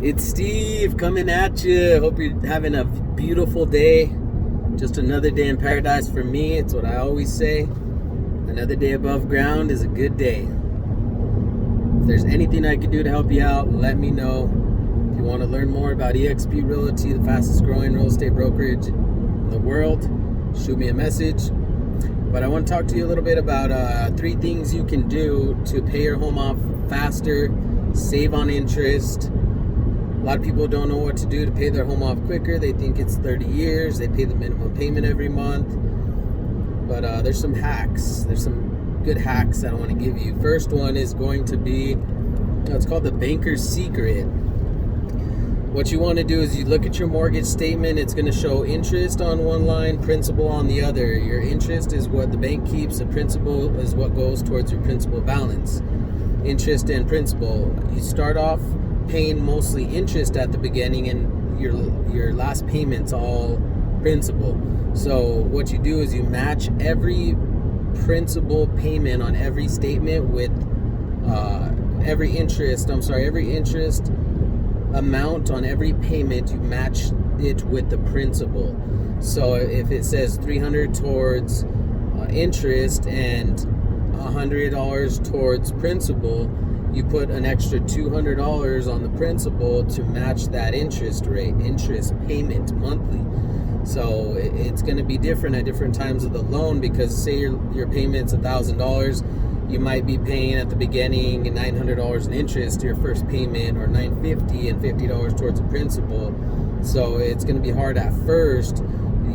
It's Steve coming at you. Hope you're having a beautiful day. Just another day in paradise for me. It's what I always say. Another day above ground is a good day. If there's anything I can do to help you out, let me know. If you want to learn more about eXp Realty, the fastest growing real estate brokerage in the world, shoot me a message. But I want to talk to you a little bit about 3 things you can do to pay your home off faster, save on interest. A lot of people don't know what to do to pay their home off quicker. They think it's 30 years. They pay the minimum payment every month. But there's some hacks. There's some good hacks that I want to give you. First one is going to be, it's called the banker's secret. What you want to do is you look at your mortgage statement. It's going to show interest on one line, principal on the other. Your interest is what the bank keeps. The principal is what goes towards your principal balance. Interest and principal. You start off paying mostly interest at the beginning, and your last payment's all principal. So what you do is you match every principal payment on every statement with every interest amount on every payment. You match it with the principal. So if it says $300 towards interest and $100 towards principal, you put an extra $200 on the principal to match that interest payment monthly. So it's going to be different at different times of the loan, because say your payment's $1,000, you might be paying at the beginning $900 in interest to your first payment, or $950 and $50 towards the principal. So it's going to be hard at first.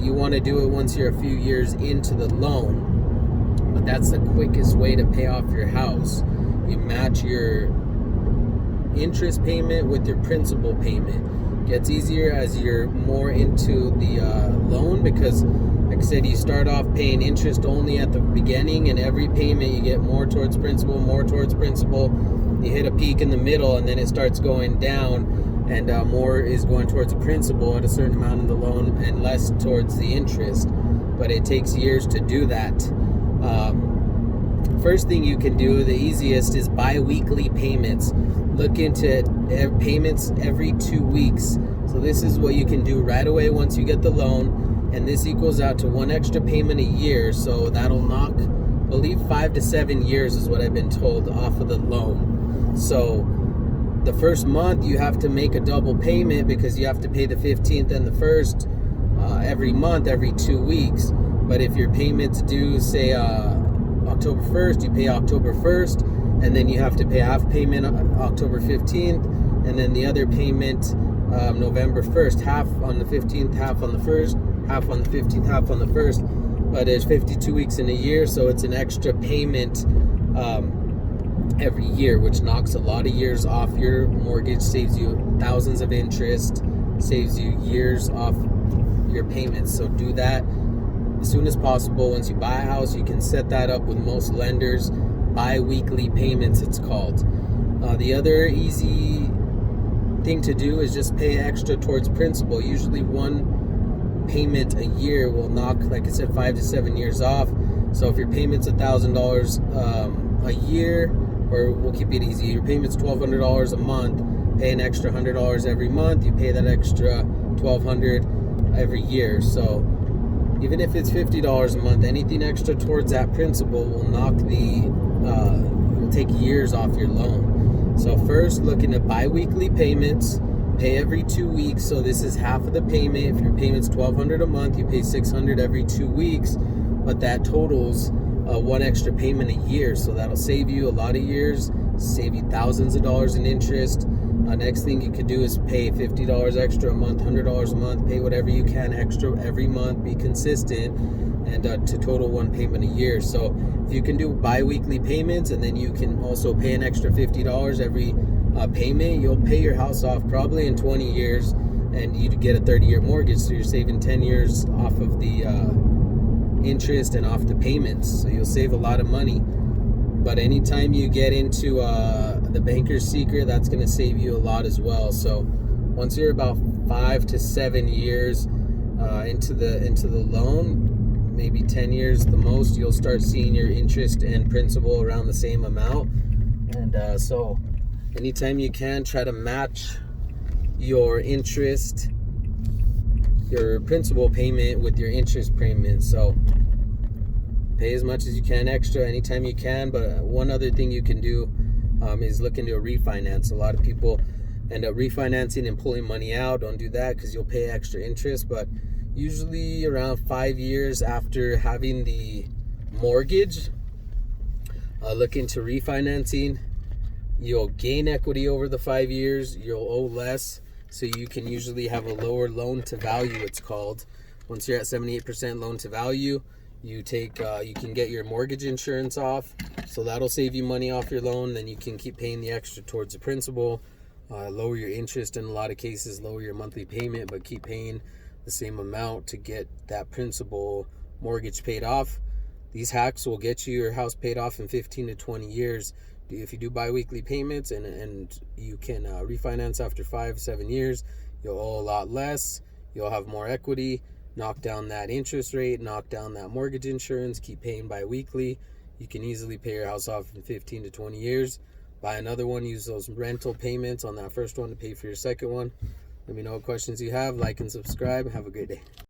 You want to do it once you're a few years into the loan, but that's the quickest way to pay off your house. You match your interest payment with your principal payment. Gets easier as you're more into the loan, because like I said, you start off paying interest only at the beginning, and every payment you get more towards principal. You hit a peak in the middle, and then it starts going down, and more is going towards the principal at a certain amount in the loan and less towards the interest. But it takes years to do that. First thing you can do, the easiest, is bi-weekly payments. Look into payments every 2 weeks. So this is what you can do right away once you get the loan, and this equals out to 1 extra payment a year. So that'll knock, I believe, 5 to 7 years is what I've been told, off of the loan. So the first month you have to make a double payment, because you have to pay the 15th and the 1st every month, every 2 weeks. But if your payments due, say October 1st, you pay October 1st, and then you have to pay half payment October 15th, and then the other payment November 1st, half on the 15th, half on the 1st, half on the 15th, half on the 1st. But there's 52 weeks in a year, so it's an extra payment every year, which knocks a lot of years off your mortgage, saves you thousands of interest, saves you years off your payments. So do that as soon as possible. Once you buy a house, you can set that up with most lenders. Bi-weekly payments, it's called. The other easy thing to do is just pay extra towards principal. Usually 1 payment a year will knock, like I said, 5 to 7 years off. So if your payment's $1,000 a year, or we'll keep it easy, your payment's $1,200 a month, pay an extra $100 every month. You pay that extra $1,200 every year. So even if it's $50 a month, anything extra towards that principal will knock will take years off your loan. So first, look into bi-weekly payments. Pay every 2 weeks. So this is half of the payment. If your payment's $1,200 a month, you pay $600 every 2 weeks. But that totals 1 extra payment a year. So that'll save you a lot of years, save you thousands of dollars in interest. Next thing you could do is pay $50 extra a month, $100 a month. Pay whatever you can extra every month. Be consistent, and to total 1 payment a year. So if you can do bi-weekly payments, and then you can also pay an extra $50 every payment, you'll pay your house off probably in 20 years, and you get a 30-year mortgage. So you're saving 10 years off of the interest and off the payments. So you'll save a lot of money. But anytime you get into the banker's secret, that's going to save you a lot as well. So once you're about 5 to 7 years into the loan, maybe 10 years the most, you'll start seeing your interest and principal around the same amount. And so anytime you can, try to match your interest, your principal payment with your interest payment. So pay as much as you can extra anytime you can. But one other thing you can do is look into a refinance. A lot of people end up refinancing and pulling money out. Don't do that because you'll pay extra interest. But usually around 5 years after having the mortgage, look into refinancing. You'll gain equity over the 5 years. You'll owe less, so you can usually have a lower loan to value, it's called. Once you're at 78% loan to value, you can get your mortgage insurance off, so that'll save you money off your loan. Then you can keep paying the extra towards the principal, lower your interest in a lot of cases, lower your monthly payment, but keep paying the same amount to get that principal mortgage paid off. These hacks will get you your house paid off in 15 to 20 years. If you do bi-weekly payments and you can refinance after 5-7 years, you'll owe a lot less. You'll have more equity. Knock down that interest rate, knock down that mortgage insurance, keep paying bi-weekly. You can easily pay your house off in 15 to 20 years. Buy another one, use those rental payments on that first one to pay for your second one. Let me know what questions you have. Like and subscribe. Have a great day.